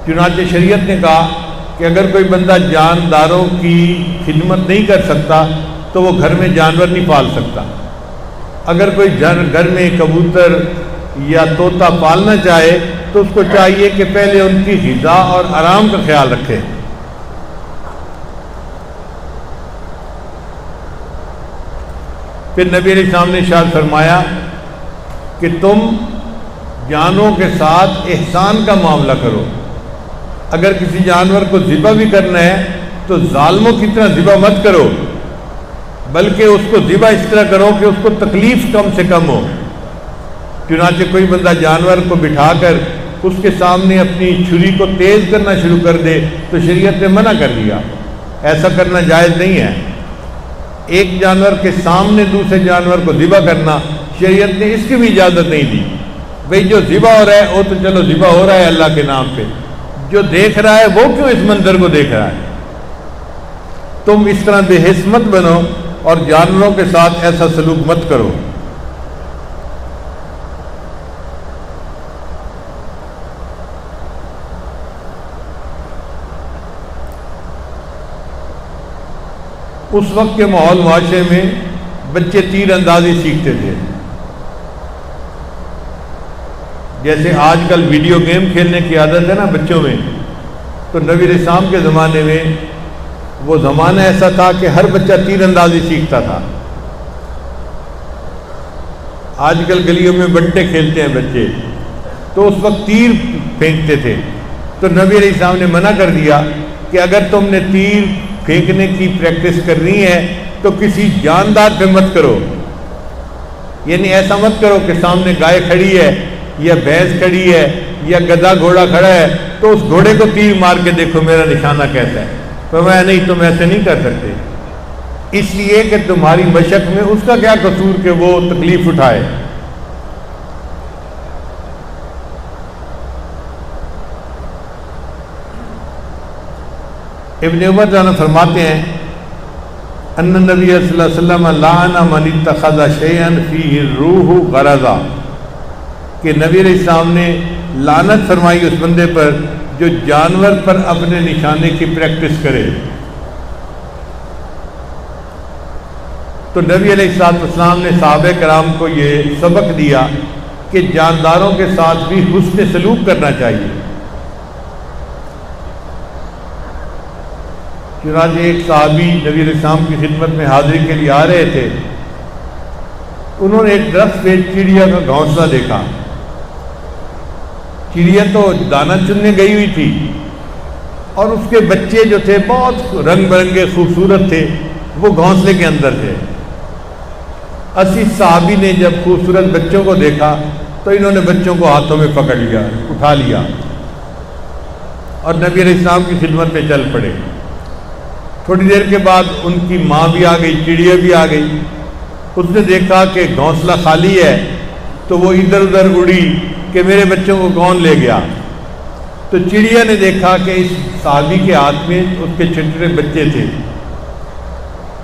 चुनांचे शरीयत ने कहा कि अगर कोई बंदा जानदारों की खिदमत नहीं कर सकता तो वो घर में जानवर नहीं पाल सकता। अगर कोई घर में कबूतर या तोता पालना चाहे तो उसको चाहिए कि पहले उनकी ग़िज़ा और आराम का ख्याल रखे। फिर नबी अलैहिस्सलाम ने इरशाद फरमाया कि तुम जानवरों के साथ एहसान का मामला करो। अगर किसी जानवर को ज़िबा भी करना है तो जालिमों की तरह ज़िबा मत करो, बल्कि उसको ज़िबा इस तरह करो कि उसको तकलीफ कम से कम हो। चुनांचे कोई बंदा जानवर को बिठाकर उसके सामने अपनी छुरी को तेज़ करना शुरू कर दे तो शरीयत ने मना कर दिया, ऐसा करना जायज़ नहीं है। एक जानवर के सामने दूसरे जानवर को ज़िबा करना शरीयत ने इसकी भी इजाज़त नहीं दी। भाई जो ज़िबा हो रहा है वो तो चलो ज़िबा हो रहा है अल्लाह के नाम पे, जो देख रहा है वो क्यों इस मंजर को देख रहा है। तुम इस तरह बेहिस मत बनो और जानवरों के साथ ऐसा सलूक मत करो। उस वक्त के माहौल मुआशरे में बच्चे तीर अंदाजी सीखते थे। जैसे आजकल वीडियो गेम खेलने की आदत है ना बच्चों में, तो नबी अलैहिस्सलाम के ज़माने में वो ज़माना ऐसा था कि हर बच्चा तीर अंदाजी सीखता था। आजकल गलियों में बंटे खेलते हैं बच्चे, तो उस वक्त तीर फेंकते थे। तो नबी अलैहिस्सलाम ने मना कर दिया कि अगर तुमने तीर फेंकने की प्रैक्टिस करनी है तो किसी जानदार पे मत करो। यानी ऐसा मत करो कि सामने गाय खड़ी है या भैंस खड़ी है या गधा घोड़ा खड़ा है तो उस घोड़े को तीर मार के देखो मेरा निशाना कैसा है। तो मैं नहीं, तुम ऐसे नहीं कर सकते, इसलिए कि तुम्हारी मशक में उसका क्या कसूर कि वो तकलीफ उठाए। इब्न उमर जाना फरमाते हैं अन्ना नबी सल्लल्लाहु अलैहि वसल्लम लाना मन इत्तखज़ शैअन फीहि रूह गरज़ा, कि नबी अलैहिस्सलाम ने लानत फरमाई उस बंदे पर जो जानवर पर अपने निशाने की प्रैक्टिस करे। तो नबी अलैहिस्सलाम ने सहाबे कराम को ये सबक दिया कि जानदारों के साथ भी हुस्न सलूक करना चाहिए। चुनांचे एक सहाबी नबी अलैहिस्सलाम की खिदमत में हाजिरी के लिए आ रहे थे। उन्होंने एक दरख्त पे चिड़िया का घोंसला देखा। चिड़िया तो दाना चुनने गई हुई थी और उसके बच्चे जो थे बहुत रंग बिरंगे खूबसूरत थे, वो घोंसले के अंदर थे। असी सहाबी ने जब खूबसूरत बच्चों को देखा तो इन्होंने बच्चों को हाथों में पकड़ लिया, उठा लिया और नबी अलैहिस्सलाम की खिदमत में चल पड़े। थोड़ी देर के बाद उनकी माँ भी आ गई, चिड़िया भी आ गई। उसने देखा कि घोंसला खाली है तो वो इधर उधर उड़ी कि मेरे बच्चों को कौन ले गया। तो चिड़िया ने देखा कि इस सहाबी के हाथ में उसके छोटे बच्चे थे,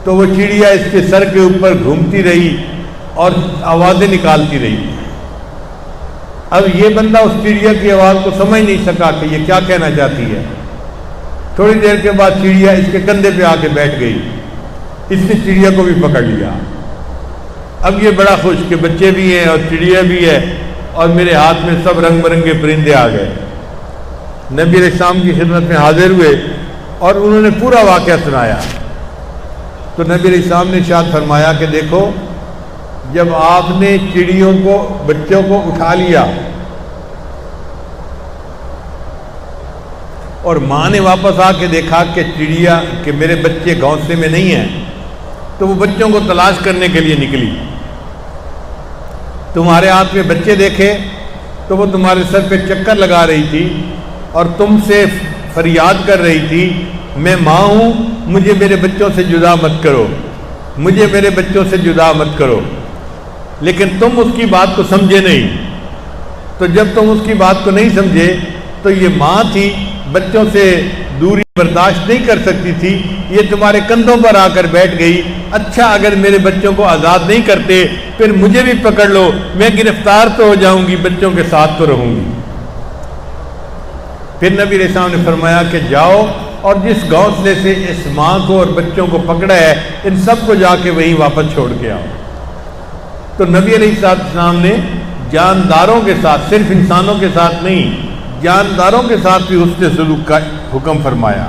तो वो चिड़िया इसके सर के ऊपर घूमती रही और आवाज़ें निकालती रही। अब ये बंदा उस चिड़िया की आवाज़ को समझ नहीं सका कि ये क्या कहना चाहती है। थोड़ी देर के बाद चिड़िया इसके कंधे पे आके बैठ गई, इसने चिड़िया को भी पकड़ लिया। अब ये बड़ा खुश कि बच्चे भी हैं और चिड़िया भी है और मेरे हाथ में सब रंग बिरंगे परिंदे आ गए। नबी अलैहिस्सलाम की खिदमत में हाजिर हुए और उन्होंने पूरा वाक़या सुनाया। तो नबी अलैहिस्सलाम ने इरशाद फरमाया कि देखो, जब आपने चिड़ियों को बच्चों को उठा लिया और माँ ने वापस आके देखा कि चिड़िया कि मेरे बच्चे घोंसले में नहीं हैं, तो वो बच्चों को तलाश करने के लिए निकली। तुम्हारे हाथ में बच्चे देखे तो वो तुम्हारे सर पे चक्कर लगा रही थी और तुमसे फरियाद कर रही थी, मैं माँ हूँ, मुझे मेरे बच्चों से जुदा मत करो, मुझे मेरे बच्चों से जुदा मत करो। लेकिन तुम उसकी बात को समझे नहीं। तो जब तुम उसकी बात को नहीं समझे तो ये माँ थी, बच्चों से दूरी बर्दाश्त नहीं कर सकती थी, ये तुम्हारे कंधों पर आकर बैठ गई। अच्छा, अगर मेरे बच्चों को आज़ाद नहीं करते फिर मुझे भी पकड़ लो, मैं गिरफ्तार तो हो जाऊंगी, बच्चों के साथ तो रहूंगी। फिर नबी अलैहिस्सलाम ने फरमाया कि जाओ और जिस घोंसले से इस माँ को और बच्चों को पकड़ा है इन सब को जाके वहीं वापस छोड़ के आओ। तो नबी अलैहिस्सलाम ने जानदारों के साथ, सिर्फ इंसानों के साथ नहीं, जानदारों के साथ भी उसने सलूक का हुक्म फरमाया।